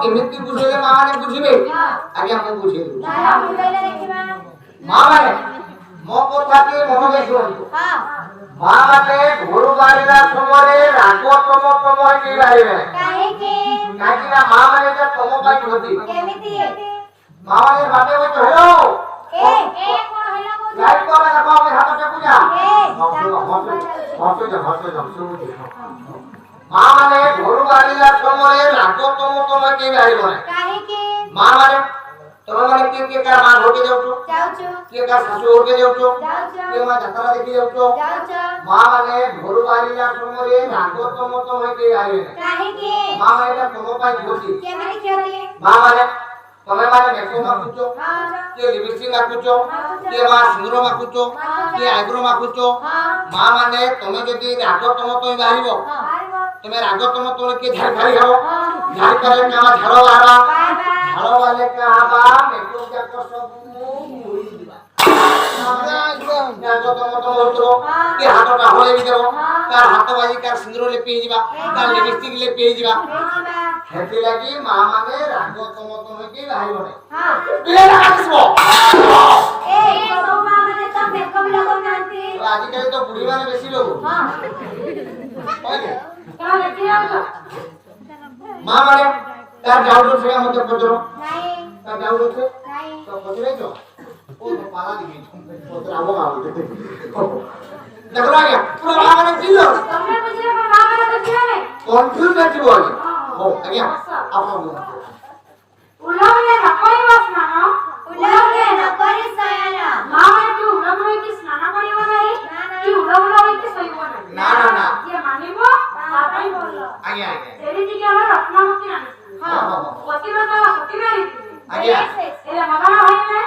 केमिति बुझेले मां माने बुझिबे आज्ञा मु बुझे मां माने मो कथा के मन दे सुनतो हां मां माने घर बारिला समरे रागो तम के राइबे काहे ना मां माने जे तम पाई होती केमिति मां माने बाटे हो हेलो ए कोन हेलो बोल लाइट करे ना बाप हाथ पे पूजा हट जा सुन मां माने घर बारिला समरे रागो तम के राइबे काहे के मां माने तमे माने के का मां होके जाउछो के का सासु होके जाउछो के मां जतरा देखि जाउछो मां माने घर बारिला समरे रागो तम के आइबे काहे के मां माने तम पाई होती के माने खेती मां माने तमे माने मेको माकुचो के लिपस्टिक माकुचो के मां सिंदूर माकुचो के आइब्रो माकुचो मां माने तमे जदी रागो तम बाहिबो तमे रागो तम के झाड़ खाई हो झाड़ करे का झाड़ो आबा झाड़ो वाले का आबा मेको जाक सब मुई दिबा रागो तम उतरो के हाथटा होले भी देबो कार हाथ बाजी कार सिंदूर ले पेई जिबा कार लिपस्टिक ले पेई जिबा हेती लागि मां माने रागो तम के बाहिबो नै हां बिले लगासबो ए सब मां माने त मेकअप लगो नांती आजकल तो बुढ़ी माने बेसी लोग हां मां माने तार डाउट से मत पचरो नहीं तार डाउट से नहीं तो पचरे जो ओ तो पाला दिबी पचरा हो आउ देखो आ गया पूरा मां माने किलो तुमने पचरे पर मां माने तो किया नहीं कंफ्यूज कर दिबो आगे हो आ गया आप उलवले न कोई वासना न उलवले न कोई सयाना मां माने तू उलवले की स्नान करियो नहीं कि उलवले की सईबो नहीं ना ना ना ये मानिबो बाबाई बोललो आगे जेरी जी के हमर रत्नावती नानी हां पतिव्रता सतीनारी आगे एले मगना होई ने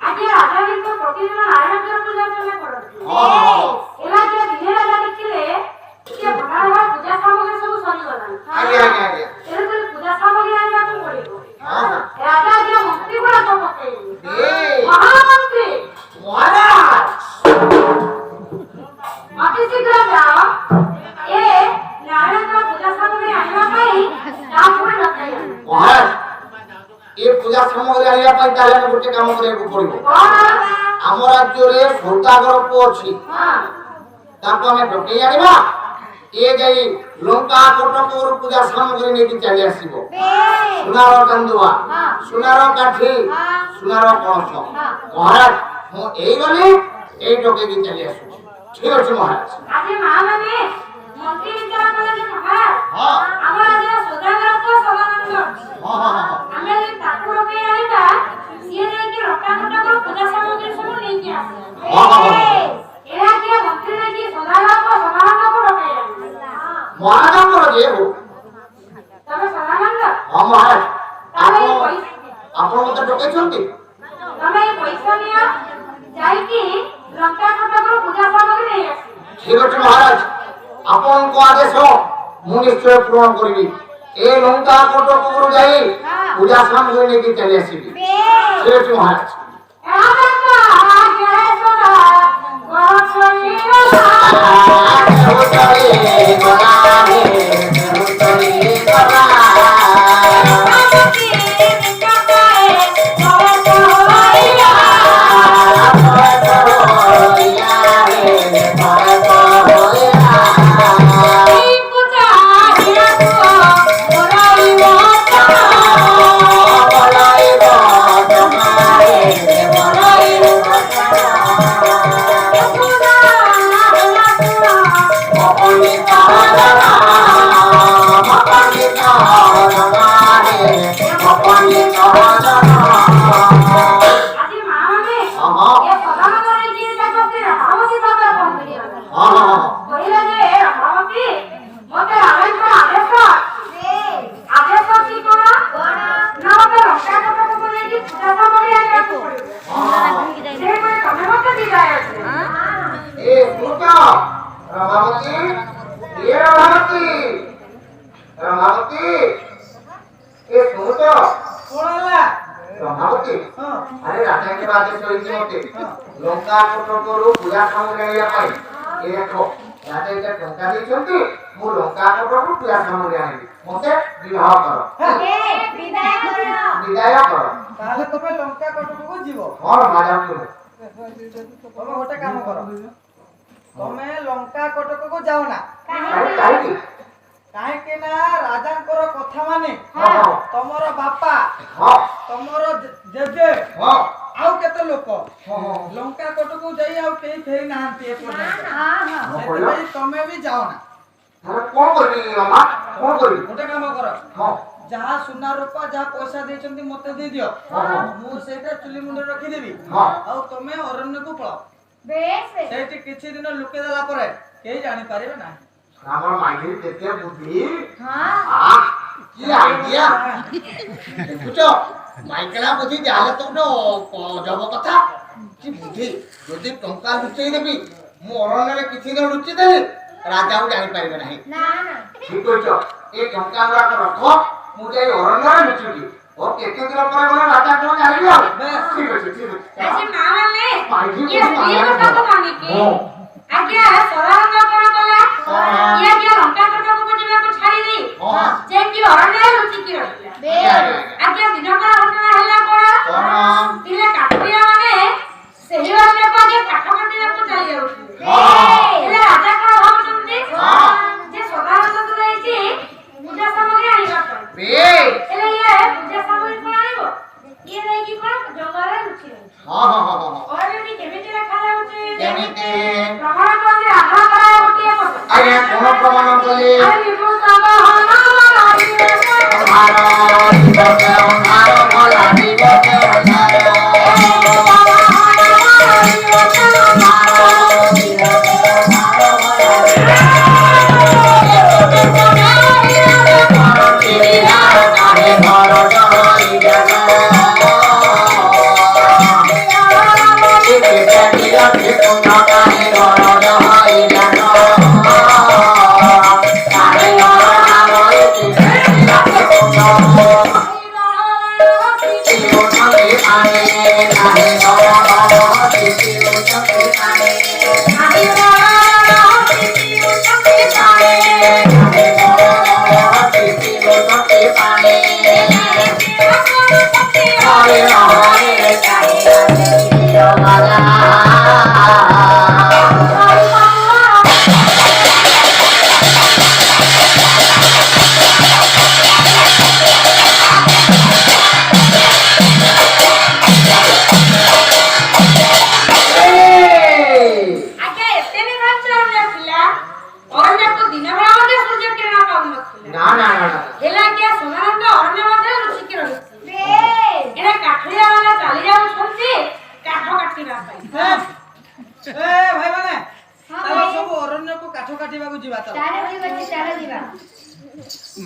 आगे राजा जी को प्रतिदिन नारायण के पूजा करने पड़ती हां एला के दिने राजा देखिले के भगवान पूजा सामग्री सब सरी गला आगे एले तो पूजा सामग्री आनिया तो पड़िबो हां राजा जी मंत्री बड़ा तो पके महामंत्री महाराज अति शीघ्र जाओ ए नारायण का पूजा सामग्री आनिया पाई आप पूरा लखाई महाराज ए पूजा सामग्री आनिया पाई ताले हम गोटे काम करे को पड़िबो कोन हम राज्य रे सौदागर को अछि हां ताको हमें डोके आनिबा ए गई लंका कोटपुर पूजा सामग्री नेकी चली आसीबो सुनार कंदुआ सुनार काठी सुनार कणस महाराज मो एई गले एई डोके की चली आसु ठीक अछि महाराज आजे मां माने मंत्री विचार करे जे महाराज हां हमरा जे सौदागर को समानंद हां हमें जे ठाकुर के आइबा सिए जे कि रक्का कोटपुर पूजा सामग्री सब नेकी आसी हां एरा के मंत्री ने कि सौदागर को समानंद को डोके महाराज को जे हो तमे समानंद हां महाराज आपण मत डोके छंती तमे पैसा निया जाई कि लंका कोटपुर पूजा सामग्री नै आसी ठीक अछि महाराज आपण को आदेश हो मु निश्चय पूर्ण करबी ए लंका कोटपुर जाई पूजा सामग्री नै कि चली आसीबी ठीक अछि महाराज आदेश ରମାବତୀ ଏ ଶୁଣୁଛ କଣ ହେଲା? ରମାବତୀ ଆରେ ରାଜାଙ୍କର ଆଦେଶ ହୋଇଛି ମତେ ଲଙ୍କା କଟକରୁ ପୂଜା ସାମଗ୍ରୀ ଆଣିବା ପାଇଁ। ଏ ଦେଖ ରାଜା ଏଇଟା ଟଙ୍କା ଦେଇଛନ୍ତି, ମୁଁ ଲଙ୍କା କଟକରୁ ପୂଜା ସାମଗ୍ରୀ ଆଣିବି, ମତେ ବିବାହ କର, ବିଦାୟ କର। ତାହେଲେ ତମେ ଲଙ୍କା କଟକକୁ ଯିବ? ହଁ ରାଜା ତମେ ଗୋଟେ କାମ କର, ତମେ ଲଙ୍କା କଟକକୁ ଯାଅ ନା। କାହିଁକି? କାହିଁକି ନା ରାଜାଙ୍କର କଥା ମାନେ ତମର ବାପା, ତମର ଜେଜେ, ଆଉ କେତେ ଲୋକ ଲଙ୍କା କଟକୁ ଯାଇ ଆଉ କେହି ଫେରି ନାହାନ୍ତି ଏପର୍ଯ୍ୟନ୍ତ। ସେଥିପାଇଁ ତମେ ବି ଯାଅ ନା। କଣ କରିବି ମାମା? କଣ କରିବି? ଗୋଟେ କାମ କର, ଯାହା ସୁନା ରୂପା ଯାହା ପଇସା ଦେଇଛନ୍ତି ମତେ ଦେଇଦିଅ, ମୁଁ ସେଇଟା ଚୁଲି ମୁଣ୍ଡରେ ରଖିଦେବି, ଆଉ ତମେ ଅରଣ୍ୟକୁ ପଳାଅ। ସେଇଠି କିଛି ଦିନ ଲୁକେଇ ଦେଲା ପରେ କେହି ଜାଣିପାରିବେ ନାହିଁ। আমার মাইনের দেখে বুদ্ধি কি আইডিয়া দেখুছ মাইকেলা বুদ্ধি যাহলে তো জব কথা কি বুদ্ধি যদি টঙ্কা লুচেই দেবি মু অরণ্যরে কিছু দিন লুচি দেবি রাজাও জানি পারিবে নাই ঠিক কইছ এই টঙ্কা গুড়াক রখ মু যাই অরণ্যরে লুচিবি ও কেতে দিন পরে গলে রাজা কোন জানিবি ঠিক আছে ঠিক আছে আজি মা মানে মাইজি ये ये কথা তো মানে কি আজ্ঞা সরারঙ্গ কোন কলা ইয়া কি লঙ্কা কটক को जीवा को छाड़ी दी जे की অরণ্য লুচি কি রহিলা আজ্ঞা দিনকর ঘটনা হলা কোন দিলে কাঠুরিয়া মানে ସେହି ଅରଣ୍ୟ को ଯେ କାଠ କାଟିବାକୁ ଚାଲି ଯାଉଥିଲେ ହେଲେ ରାଜା କଣ ଭାବୁଛନ୍ତି ଯେ ସଦାରଙ୍ଗ ତ ରହିଛି ପୂଜା ସାମଗ୍ରୀ ଆଣିବା ପାଇଁ ହେଲେ ଇଏ ପୂଜା ସାମଗ୍ରୀ କଣ ଆଣିବ ଇଏ ନେଇକି କଣ ଜଙ୍ଗଲରେ ଲୁଚି ରହିଛି ଅରଣ୍ୟଟି କେମିତି ଦେଖାଯାଉଛି କେମିତି ପ୍ରମାଣ କଲେ ଆଧାର କରା ଗୋଟିଏ କଥା ଆଜ୍ଞା କୋନ ପ୍ରମାଣ କଲେ ଆରେ ବିଭୂତ ଗହନ ଲାଗିବେ ଅନ୍ଧାର ଦିବସେ ଅନ୍ଧାର ଭଲା ଦିବସେ ଅନ୍ଧାର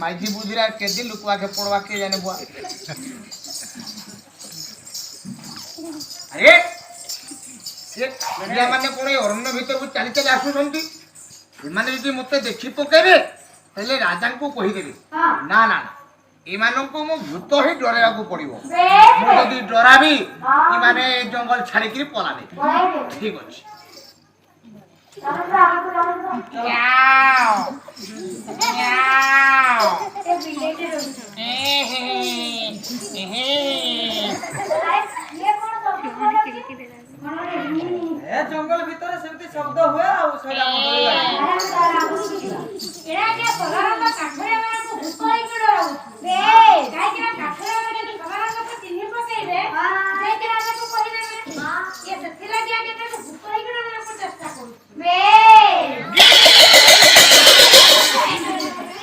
माइजी बुझिरा केदी लुकवा के पड़वा के जाने बुआ अरे ये पिला माने कोणे अरण्य भीतर को चली चली आसुछंती एमाने जदी मते देखि पकेबे हेले राजा को कहि देबे ना ना ए मानन को मो भूत ही डरेवा को पड़िबो मो जदी डराबी ई माने जंगल छाड़ी के पलाबे ठीक अछि जंगल भीतर सेमती शब्द हुए आ सेटा मधुर लागे एरा के सलारंग काठरे माने को भूत होई के डराउ बे काई के काठरे माने के सलारंग को चिन्ह पकेइबे जे के राजा को कहि देबे ये सेति लागिया के भूत होई के डराउ को चेष्टा करू बे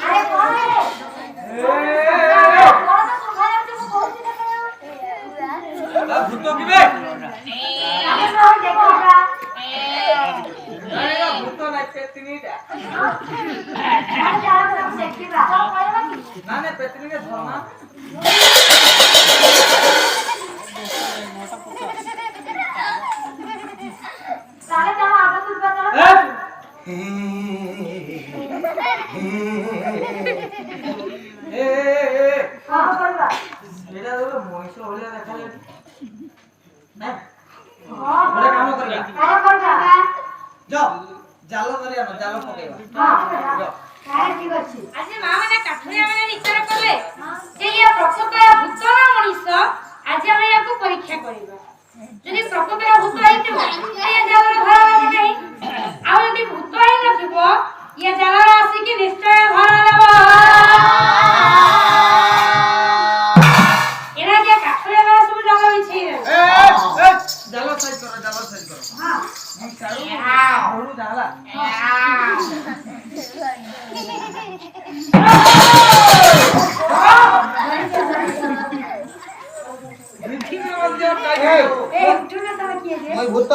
अरे कौन है कौन तो सुखाया तो बहुत ही देखा भूत किबे अरे कौन देखा अरे भूत ना पेतनीटा ना पेतनी के धर्मा साले चलो आगे कुछ बता ए জাল পকাইবা ଆଜି ମା ମାନେ କାଠୁରିଆ ମାନେ ବିଚାର କଲେ ଯେ ଇଏ ପ୍ରକୃତରେ ଭୂତ ନା ମଣିଷ। ଆଜି ଆମେ ୟାକୁ ପରୀକ୍ଷା କରିବା। ଯଦି ପ୍ରକୃତରେ ଭୂତ ହେଇଥିବ ଇଏ ଜାଲରେ ଧରା ହେବ ନାହିଁ, ଆଉ ଯଦି ଭୂତ ହେଇନଥିବ ଇଏ ଜାଲରେ ଆସିକି ନିଶ୍ଚୟ ଧରା ହେବ। ଏରା କିଏ କାଠୁରିଆ ମାନେ ସବୁ ଜାଲ ବିଛେଇ ଦେବେ। জাল সাইজ করো জাল সাইজ করো ହଁ ମୁଁ ଚାଳୁ ବଡୁ ଜାଲା ଦେଖିକି ମଧ୍ୟ ଏ ଉଠୁନା ତମେ କିଏ ଯେ মই ভূত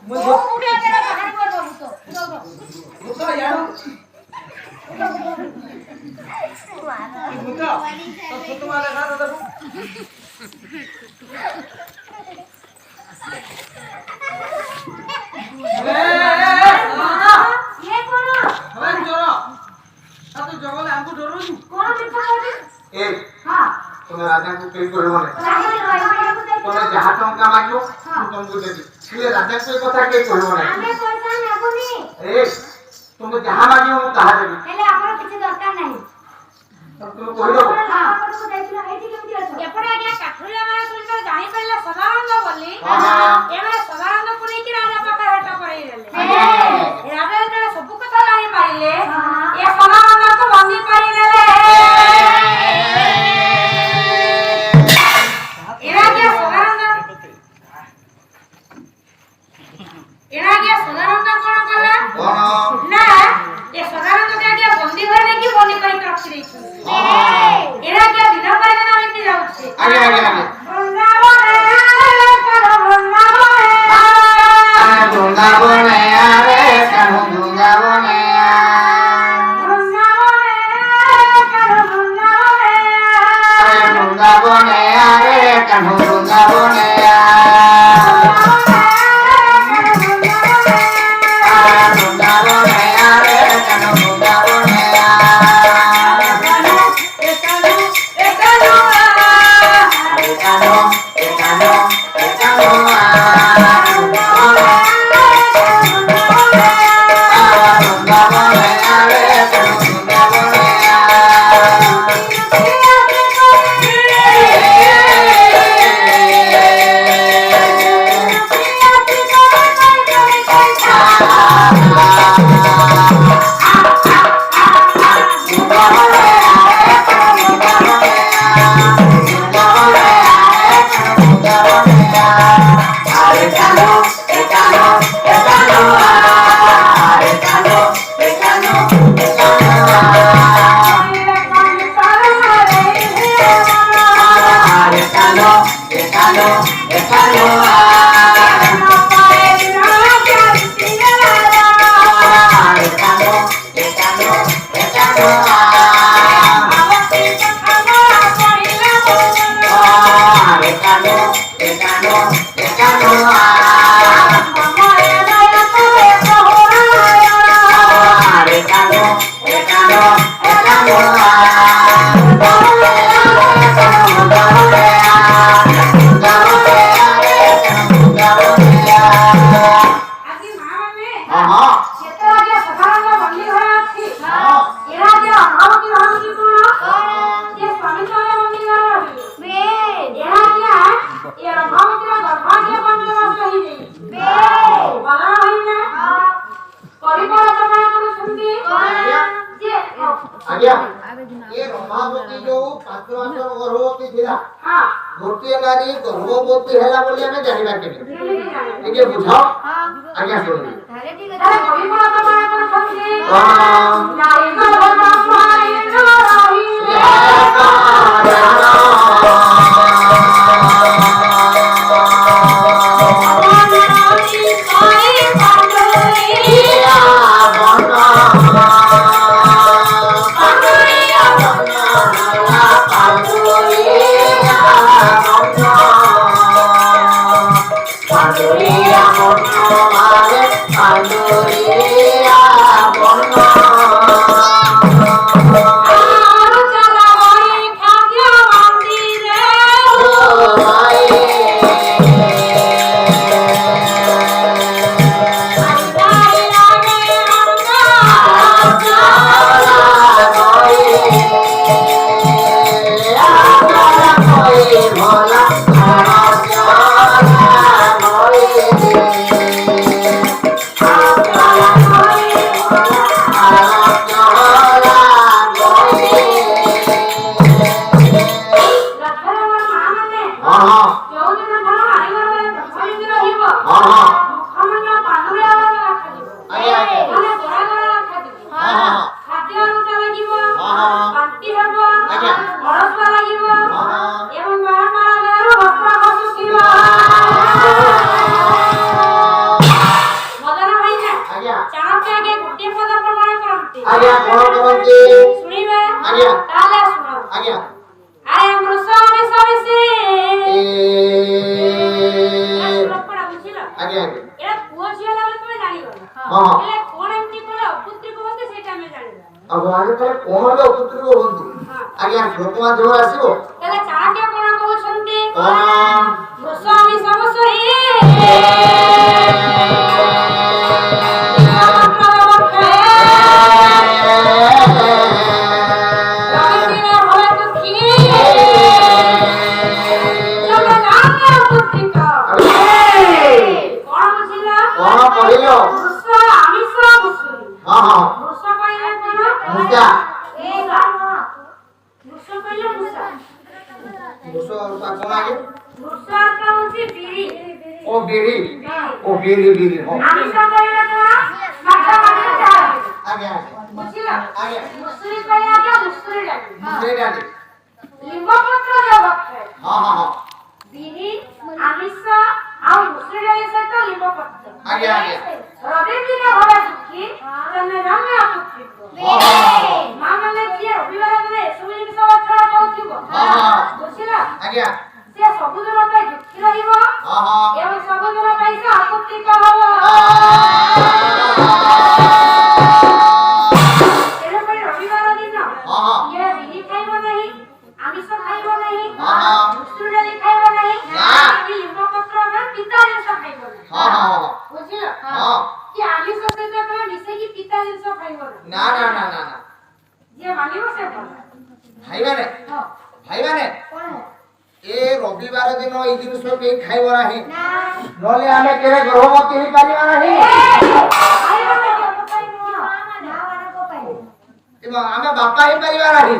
মই ଓ উঠে গেল বাহার করব ভূত ভূত ইয়াড়ু ভূত তো ভূত মারে ঘর দেখো ये कोन હવે જોરો આ તો જગલે આંકુ ડરોଛୁ कोन मिठा कोडी এ हां তুমি রাজাকে কেই করিব না রাজা রইবাকে তুমি দেখো যাহা টঙ্কা মাগিও তুমি দেবি তুমি রাজাকে কথা কেই করিব না ଆମେ ପଇସା ନେବୁନି এ তুমি যাহা মাগিও ମୁଁ ତାହା ଦେବି ହେଲେ ଆମର କିଛି ଦରକାର ନାହିଁ। তুমি কহিদব ଆପଣଙ୍କୁ ଦେଖିଲ ଏଇଠି କେମିତି ଅଛ? ଏପଟେ ଆଜ୍ଞା କାଠୁରିଆ ମାନେ ଶୁଣିଲେ ଜାଣି ପାରିଲେ ସଦାନନ୍ଦ ବୋଲି। ଏମାନେ ସଦାନନ୍ଦକୁ ନେଇକି ରାଜା ପାଖରେ ହେଟ କରେଇ ଦେଲେ। ରାଜା ଯେତେବେଳେ ସବୁ କଥା ଜାଣି ପାରିଲେ ଏ ସଦାନନ୍ଦକୁ ବନ୍ଦୀ କରିଦେଲେ। ଏରା ଆଜ୍ଞା ସଦାନନ୍ଦ କଣ କଲା ନା ଏ ସଦାନନ୍ଦକୁ ଆଜ୍ଞା ବନ୍ଦୀ ଘରେ ନେଇକି ବନ୍ଦୀ କରିକି ରଖି ଦେଇଛନ୍ତି। ଏରା ଆଜ୍ଞା ଦିନ ପରେ ଦିନ ଏମିତି ଯାଉଛି। ଆଜ୍ଞା ଆଜ୍ଞା ଆଜ୍ଞା বৃন্দাবনে আরে কেন বৃন্দাবনে বৃন্দাবনে আরে কেন বৃন্দাবনে বৃন্দাবনে আরে কেন বৃন্দাবনে गोटे नारी गर्भवती है बोली आम जानवा के बुझ आज्ञा शुणी Hallelujah. ଆଜ୍ଞା। ଅଳସୁଆ ଲାଗିବ ହଁ। ଏବଂ ବାରମ୍ବାର ଦେହରୁ ରକ୍ତ ଖସୁଥିବ। ମଦନ ଭାଇନା ଆଜ୍ଞା। ଚାଣକ୍ୟ ଆଗେ ଗୋଟିଏ ପଦ ପ୍ରମାଣ କରନ୍ତି। ଆଜ୍ଞା କଣ କରନ୍ତି? ଶୁଣିବା ଆଜ୍ଞା। ତାହେଲେ ଶୁଣ। ଆଜ୍ଞା। ଆରେ ମୃଷ ମିଶ ମିଶି ଏ ଶ୍ଲୋକଟା ବୁଝିଲ? ଆଜ୍ଞା। ଏଟା ପୁଅ ଝିଅ ଲାଗି ତମେ ଜାଣିଗଲ। ହଁ। ହେଲେ କଣ ଏମିତି କଲେ ଅପୁତ୍ରୀ କୁହନ୍ତି ସେଇଟା ଆମେ ଜାଣିବା। ଆଉ ଆଗେ ତାହେଲେ କଣ ହେଲେ ଅପୁତ୍ରିକ ହୁଅନ୍ତି? ହଁ। ଆଜ୍ଞା ଶ୍ଲୋକ ମାଧ୍ୟମରେ ଆସିବ। ତାହେଲେ ଚାଣକ୍ୟ କଣ କହୁଛନ୍ତି? କଣ? ମୃଷ ମିଶ ମିଶି କଣ କହିଲ? ହଁ ହଁ ମୂଷା। ମୂଷ କଣ ଆଗେ? ଓ ବିରି। ଓ ବିରି ବିରି ହଁ। ଆଜ୍ଞା ଆଜ୍ଞା। ଆଜ୍ଞା। ମୁସୁରି ଡାଲି। ଲିମ୍ବପତ୍ର ଦେବକ୍ଷୟ ହଁ ହଁ ହଁ। ବିରି ଆମିଷ ଆଉ ମୁସୁରି ଡାଲି ସହିତ ଲିମ୍ବପତ୍ର। ଆଜ୍ଞା ଆଜ୍ଞା। ରବି ଦିନ ଭରା ଦୁଃଖୀ ତମେ ଜାଣେ ଅପୁତ୍ରିକ। ମା ମାନେ ଯିଏ ରବିବାର ଦିନ ଏସବୁ ଜିନିଷ ଅର୍ଥଣା କରୁଥିବ ବୁଝିଲ? ଆଜ୍ଞା। ସେ ସବୁଦିନ ପାଇଁ ଦୁଃଖୀ ରହିବ ହଁ ହଁ। ଏବଂ ସବୁଦିନ ପାଇଁ ସେ ଅପୁତ୍ରିକ ହବ। ତେଣୁକରି ରବିବାର ଦିନ ଇଏ ବିରି ଖାଇବ ନାହିଁ, ଆମିଷ ଖାଇବ ନାହିଁ, ମୁସୁରି ଡାଲି ଖାଇବ ନାହିଁ, କି ଲିମ୍ବପତ୍ର ବା ପିତା ଜିନିଷ ଖାଇବ ନାହିଁ। ବୁଝିଲ? କି ଆମିଷ ସହିତ ତମେ ମିଶେଇକି ପିତା ଜିନିଷ ଖାଇବ ନାହିଁ। ନା ନା ନା ନା ନା। ଯିଏ ମାନିବ ସେ ଭଲ। ଭାଇମାନେ ଭାଇମାନେ ଏ ରବିବାର ଦିନ ଏଇ ଜିନିଷ କେହି ଖାଇବ ନାହିଁ, ନହେଲେ ଆମେ କେବେ ଗର୍ଭବତୀ ହେଇପାରିବା ନାହିଁ। ଆମେ ବାପା ହେଇପାରିବା ନାହିଁ।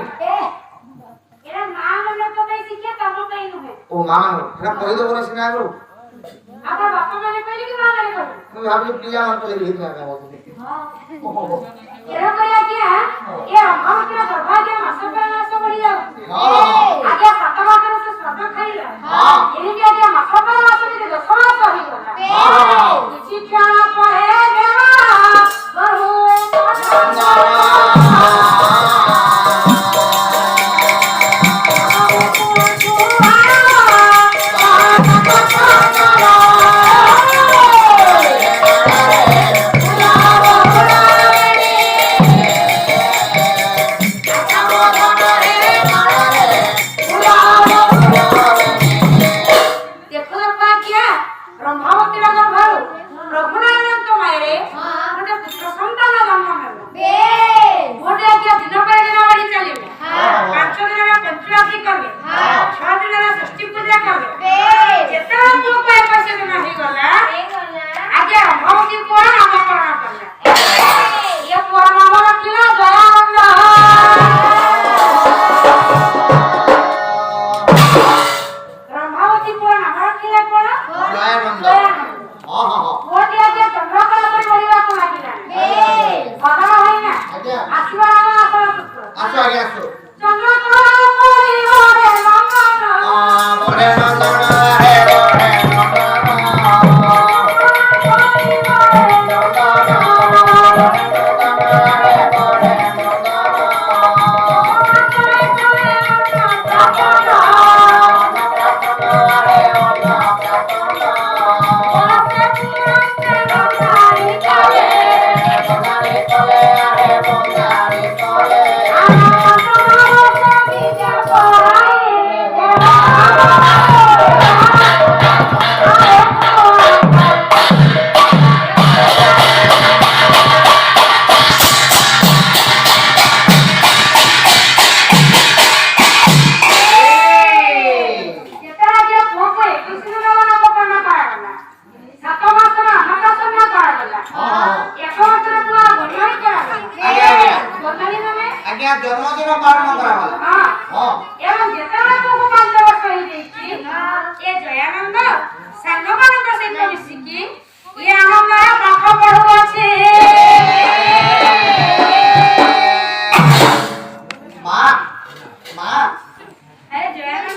ଏରା ମା ମାନଙ୍କ ପାଇଁ ଶିକ୍ଷା, ତମ ପାଇଁ ନୁହେଁ। ଓ ମା ସେଟା କହିଦେବ ନା ସିନା ଆଗରୁ। ଆପଣ ବାପା ମାନେ କହିଲେ କି ମା ମାନେ କହିଲେ? ମୁଁ ଭାବିଲି ପିଲାମାନଙ୍କୁ ହେଇଥିଲା କାମ। ତେଣୁକରି ଆଜ୍ଞା ଏ ଅଭାବତୀର ଦୁର୍ଭାଗ୍ୟ ମାସ ପରେ ମାସ ବଢି ଯାଉଛି। ଆଜ୍ଞା 7 ମାସରେ ସେ ସ୍ୱାଦ ଖାଇଲା। ଏଣିକି ଆଜ୍ଞା ମାସ ପରେ ମାସ ଯଦି 10 ମାସ ହେଇଗଲା, କିଛି କ୍ଷଣ ପରେ ଦେବା ବହୁ Come on. মা আরে জয়া না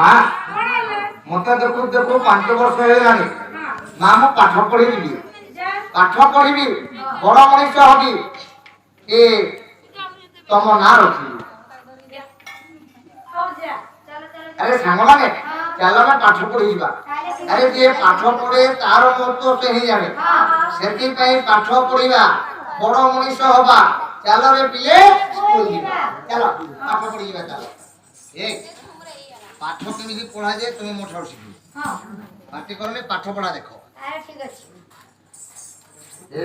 মা কোন আইলে মতে দেখু দেখু 5 ବର୍ଷ ହେଇଗଲାଣି হ্যাঁ মা ମୁଁ ପାଠ ପଢିବି যা ପାଠ ପଢିବି ବଡ ମଣିଷ ହବି ଏ ତମ ନାଁ ରଖିବି হও যা আরে ସାଙ୍ଗମାନେ ଚାଲ ଆମେ ପାଠ ପଢି ଯିବା ଆରେ ଯିଏ ପାଠ ପଢେ ତାର ମତ ସେ ହିଁ ଜାଣେ ସେଥିପାଇଁ ପାଠ ପଢିବା ବଡ ମଣିଷ ହବା ଚାଲ ରେ ପିଲେ ସ୍କୁଲ ଯିବା ଚାଲ ପାଠ ପଢି ଯିବା ଚାଲ ଏ ପାଠ କେମିତି ପଢାଯାଏ ତୁମେ ମୋ ଠାରୁ ଶିଖିବ হ্যাঁ ପାଟି କରନି ପାଠ ପଢା ଦେଖ আরে ঠিক আছে ଏ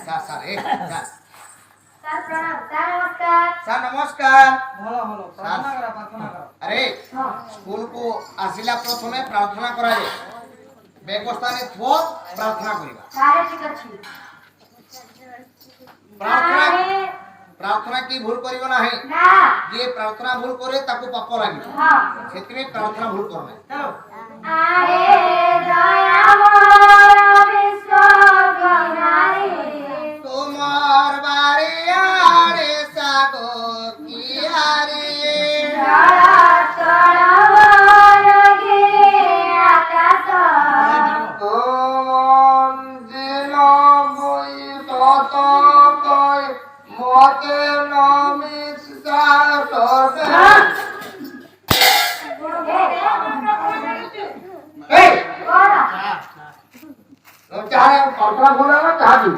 যা স্যার এ যা স্যার প্রণাম স্যার নমস্কার স্যার নমস্কার ভালো ভালো প্রার্থনা করো আরে হ্যাঁ স্কুল কো আসিলা প্রথমে প্রার্থনা করায়ে বেগস্থানে থো প্রার্থনা করিবা আরে ঠিক আছে প্রার্থনা আরে প্রার্থনা কি ভুল করিব নাহি না যে প্রার্থনা ভুল করে তাকে পাপ লাগিব হ্যাঁ সেতিনে প্রার্থনা ভুল করবে চলো আরে দয়া মোর বিশ্ব গনারে তোমার বাড়ি আড়ে সাগো কি হারে কোন দিন বই তত কই মতে নমিতা সদা এই চাহে প্রার্থনা ভুল না চাহি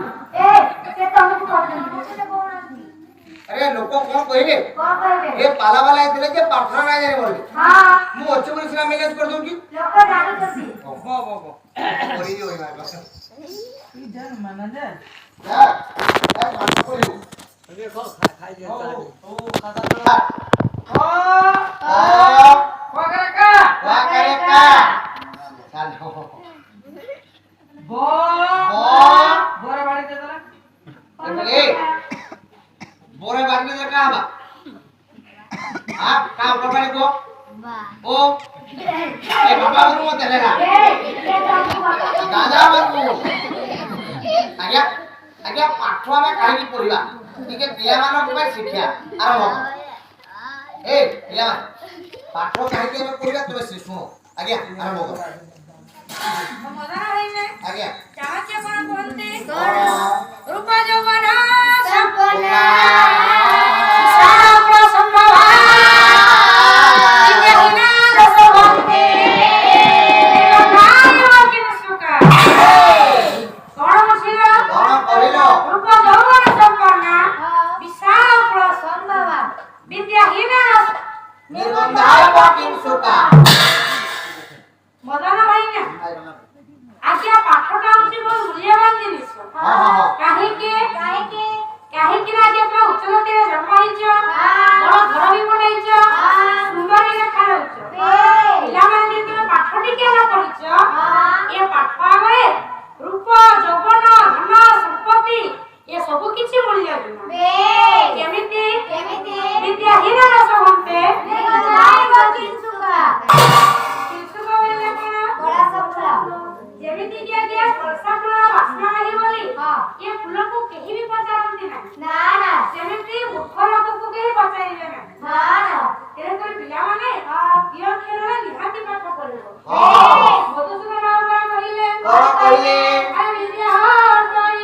আরে লোক কোন কইবে এ পালা বালা আইଥିଲେ যে প্রার্থনা নাই জানি বলে মু অচ্ছে বলে সিনা ম্যানেজ করে দઉં কি বাবা বাবা করি দিও ভাই বাস কি জান ম্যানেজার হ্যাঁ এক কাজ করিও ও খাতা ওয়াকারেকা ওয়াকারেকা চালো ব ব বড় বাড়িতে তোরা এ বড় বাড়িতে দেখা আবা আপ কাম প্রবারে গো ও এ বাবা বড় মতে লাগা দাদা বাবু আজ্ঞা আজ্ঞା ପାଠ ଆମେ କାହିଁକି ପଢିବା ଟିକେ ପିଲାମାନଙ୍କ ପାଇଁ ଶିକ୍ଷା ଆରମ୍ଭ ଏ ପିଲାମାନେ ପାଠ କାହିଁକି ଆମେ ପଢିବା ତୁମେ ଶୁଣ ଆଜ୍ଞା ଆରମ୍ଭ କର ମଦନ ଭାଇନେ ଆଜ୍ଞା ଚାହାକେ କଣ କୁହନ୍ତି ରୂପ ଯୌବନ ସମ୍ପନ୍ନ ସାର ସମ୍ଭବ ବିଜ୍ଞାନ ରସବନ୍ତେ ଭାଇ କିନ ସୁକା କଣ ବସିଲ କଣ କହିଲ ରୂପ ଯୌବନ ସମ୍ପନ୍ନ ବିଶାଳ ସମ୍ଭବ ବିଦ୍ୟାହୀନ ନିର୍ବନ୍ଧାୟ କିଂସୁକା ମଦନ ଭାଇନା ଆଜ୍ଞା ପାଠଟା ହଉଛି ବହୁତ ମୂଲ୍ୟବାନ ଜିନିଷ କାହିଁକି କାହିଁକି ନା ଆଜ୍ଞା ପୁରା ଉଚ୍ଚ ଜାତିରେ ଜନ୍ମ ହେଇଛ ବଡ ଘର ବି ବନେଇଛ ସୁନ୍ଦରୀ ଦେଖାଯାଉଛ ପିଲାମାନେ ଯଦି ତମେ ପାଠ ଟିକେ ନ ପଢିଛ ଏ ପାଠ ଆଗରେ ରୂପ ଯୌବନ ଧନ ସମ୍ପତ୍ତି ଏ ସବୁ କିଛି ମୂଲ୍ୟହୀନ କେମିତି ବିଦ୍ୟାହୀନ ରସ ଭନ୍ତେ ଯେମିତି କି ଆଜ୍ଞା ବର୍ଷା ଫୁଲର ବାସ୍ନା ନାହିଁ ବୋଲି ଏ ଫୁଲକୁ କେହି ବି ପଚାରନ୍ତି ନାହିଁ ସେମିତି ମୂର୍ଖ ଲୋକକୁ କେହି ପଚାରିବେ ନାହିଁ ତେଣୁକରି ପିଲାମାନେ ପ୍ରିୟ ଖେଳରେ ନିହାତି ପାଠ ପଢିବ ମଧୁସୂଦନ ରାଓ କଣ କହିଲେ କଣ କହିଲେ ଆରେ ବିଦ୍ୟା ହରି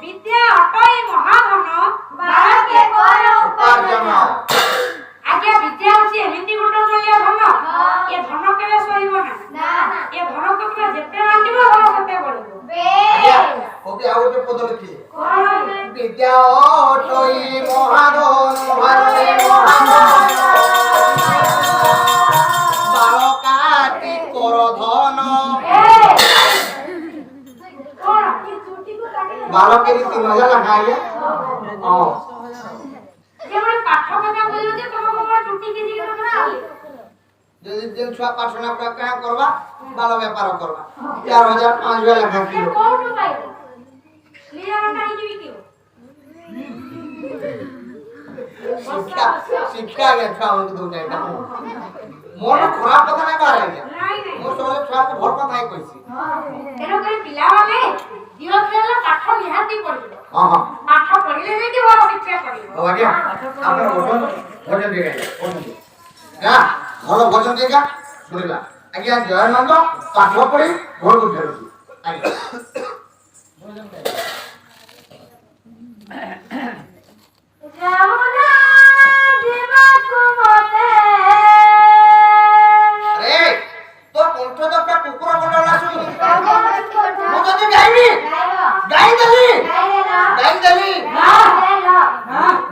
ବିଦ୍ୟା ଅଟଇ ମହାଧନ ବାଳକେ କର ଉପାର୍ଜନ ଆଜ୍ଞା ବିଦ୍ୟା ହଉଛି ଏମିତି ଗୋଟେ ମୂଲ୍ୟ ଧନ ଏ ଧନ କେବେ ସରିବ ନାହିଁ ଏ ଧନକୁ ତୁମେ ଯେତେ ବାଣ୍ଟିବ ଧନ ସେତେ ବଢିବ ଆଜ୍ଞା କବି ଆଉ ଗୋଟେ ପଦ ଲେଖିଲେ କଣ ବିଦ୍ୟା ଅଟଇ ମହାଧନ ବାଳକାଟି କର ଧନ ବାଳକେ 3000 ଲେଖା ଆଜ୍ଞା ହଁ ଯେମିତି ପାଠ କଥା କହିଲ ଯେ ତମ ବାବା ଚୁଟି କିଛି କଥା ଯଦି ଯେନ୍ ଛୁଆ ପାଠ ନା ପଢା କାଁ କରବା ବାଳ ବେପାର କରବା 4000 5000 ଲେଖା କିଲୋ କୋଉଠୁ ପାଇବ କ୍ଲିୟର ନାହିଁ କି ବିକିବ ଶିକ୍ଷା ଆଜ୍ଞା ଛୁଆମାନଙ୍କୁ ଦଉନି ଆଜ୍ଞା ମୋର ଖରାପ କଥା ନାଇଁ ବାହାରେ ଆଜ୍ଞା ନାଇଁ ନାଇଁ ମୁଁ ସବୁବେଳେ ଛୁଆଙ୍କୁ ଭଲ କଥା ହିଁ କହିଛି ତେଣୁକରି ପିଲାମାନେ ଝିଅ ଖେଳ ପାଠ ନିହାତି ପଢିବ ହଁ ହଁ ପାଠ ପଢିଲେ ଯାଇକି ଭଲ ଶିକ୍ଷା କରିବ ହଉ ଆଜ୍ଞା ଆପଣ ଭୋଜନ ଟିକେ ଆଜ୍ଞା ଭଲ ଭୋଜନ ଟିକେ ଶୁଣିଲା ଆଜ୍ଞା ଜୟାନନ୍ଦ ପାଠ ପଢି ଘରକୁ ଫେରୁଛି ଆଜ୍ଞା ଯମୁନା ଯିବାକୁ ମତେ ଆରେ ତୋ କଣ୍ଠ ତ ପୁରା କୁକୁର କଣ୍ଠ ଆସୁଛି ମୁଁ ଯଦି ଗାଇବି ଗାଇଦେଲି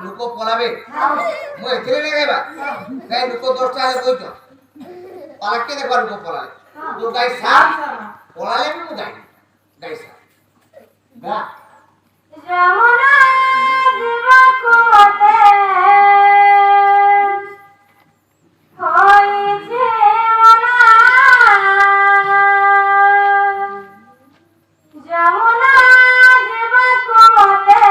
ଲୋକ ପଳାବେ ମୁଁ ଏଥିରେ ନେଇ ଗାଇବା ଗାଇ ଲୋକ 10ଟା ହେଲେ କହୁଛ ପାଲାକେ ଦେଖବା ଲୋକ ପଳାଲେ ତୁ ଗାଇ ସାର ପଳାଲେ ବି ମୁଁ ଗାଇ ଗାଇ ସାର ଗା ଯମୁନା ଯିବାକୁ ମତେ ହୋଇଛି ମନା ଯମୁନା ଯିବାକୁ ମତେ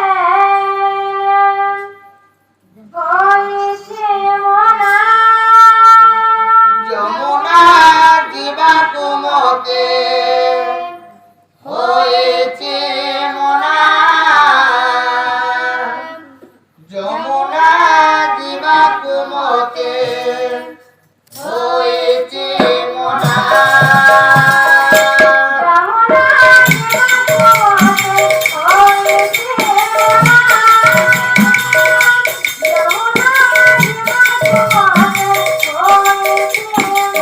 ହୋଇଛି ମନା ଯମୁନା ଯିବାକୁ ମତେ ହୋଇଛି ମନା ଯମୁନା ଯିବାକୁ ମତେ ହୋଇଛି ମନା ଯମୁନା ଯିବାକୁ ମତେ ହୋଇଛି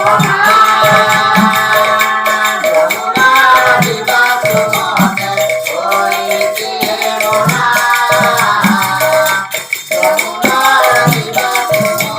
ମନା ଯମୁନା ଯିବାକୁ ମତେ ହୋଇଛି ମନା ଯମୁନା ଯିବାକୁ ମତେ ହୋଇଛି ମନା ଯମୁନା ଯିବାକୁ ମତେ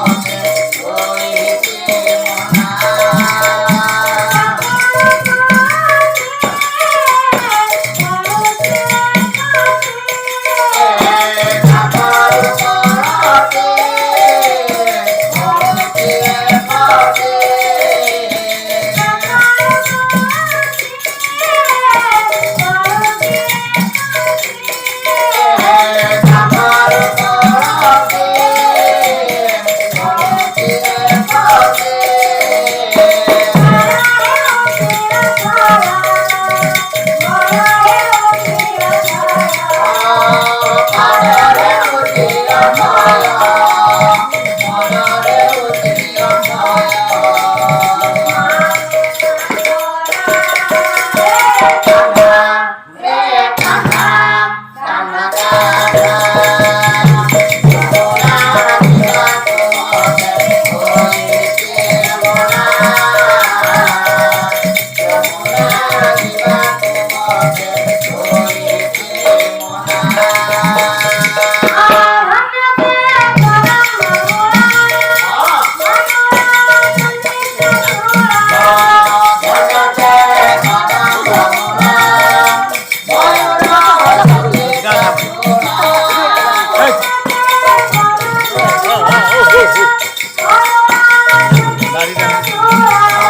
ହୋଇଛି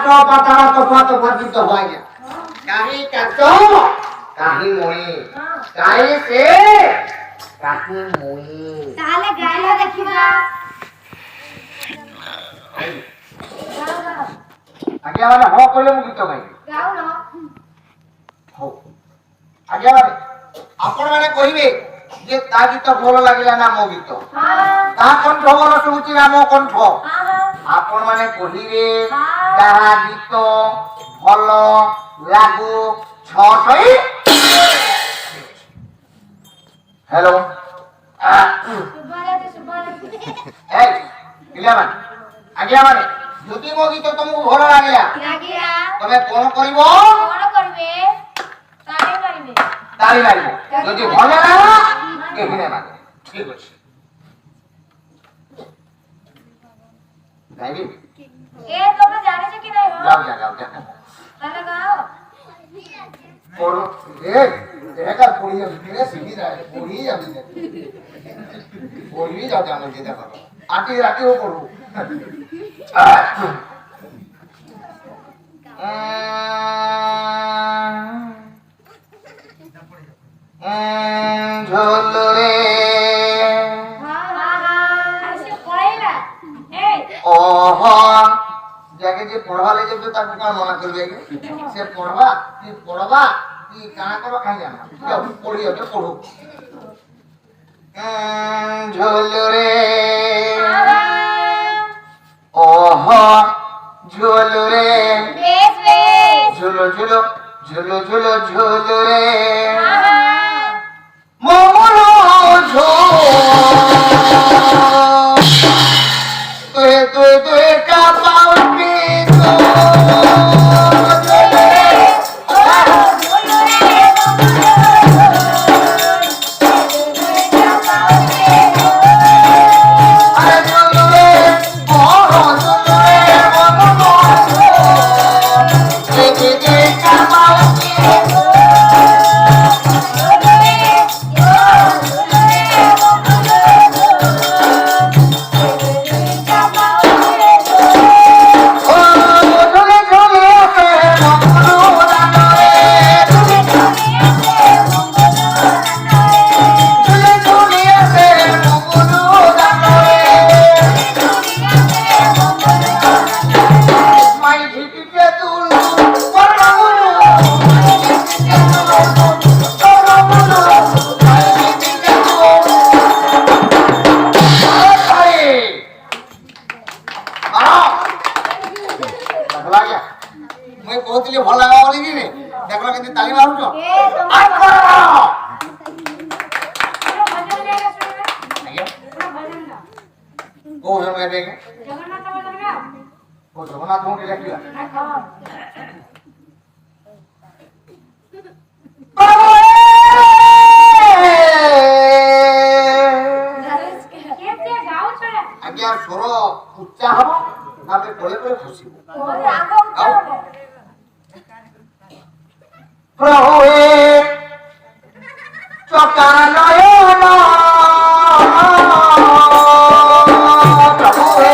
কাটো পাতারা তফা দিতে হয় না কাহি কাটো কাহি মই কাহি সে কাহি মই তাহলে গাইলা দেখিবা আগে মানে হ কইলে মু গীত গাই গাও না হো আগে মানে আপন মানে কইবে যে তা গীত ভাল লাগিলা না মো গীত তা কণ্ঠ ভাল শুভুচি না মো কণ্ঠ আপন মানে কহিবে যাহা গীত ভাল লাগু ছই হ্যালো এই ইলামান আগে মানে যদি মো গীত তোমাকে ভাল লাগিলা তুমি কোন করিব তালি মারিব যদি ভাল লাগা এখানে মানে ঠিক আছে গাইবি যাও পড়ো দেখা পড়ি যাবি ফিরে সিধি রায় পড়ি যাবি পড়ি যাও জানো যে দেখো রাতিও পড়বো ঝোলরে ওহ যাকে যে পড়বা লাগে তো তাকে কার মনা করবে সে পড়বা তুই কানা করবা খাই জানা পড়ি ওটা পড়ো ঝোলরে ওহ ঝোলরে ঝুলো ঝুলো ঝুলো ঝুলো ঝোলরে মোমলো তুই কাপাও পিতো मैं कहती भल लगा बोली देख लो कि ताली मारूच जगन्नाथ मोदी देखिए आज्ञा स्वर उच्चा हम आमे कोले कोले खुशी प्रभुए चकानयन प्रभुए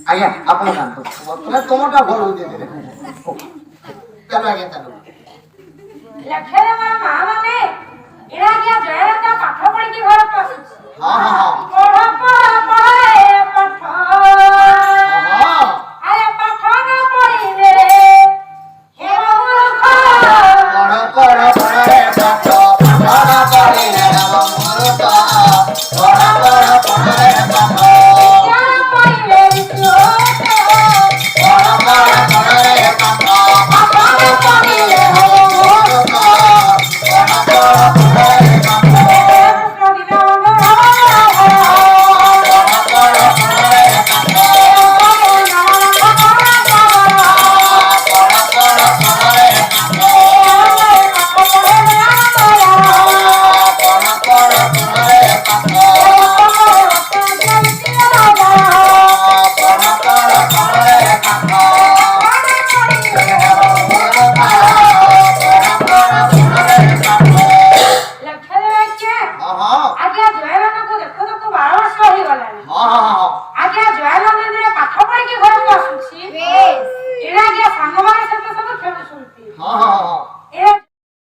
आज्ञा आपन जानतो तुम्हें टमाटा भल हो दे चलो आज्ञा चलो लखरे मारा मां माने एरा क्या जयरा का पाठ पढ़ी के घर पास हां हां पढ़ अरे पाठ ना पढ़ी रे हे मूर्ख पढ़ रे पाठ ना पढ़ी रे मूर्ख पढ़ रे पाठ क्या पढ़ी रे पढ़ ଆଜ୍ଞା ଜୟାନନ୍ଦିନୀରେ ପାଠ ପଢିକି ଘରକୁ ଆସୁଛି ଏଇଟା ଆଜ୍ଞା ସାଙ୍ଗମାନେ ସହିତ ସବୁ ଖେଳୁଛନ୍ତି ଏ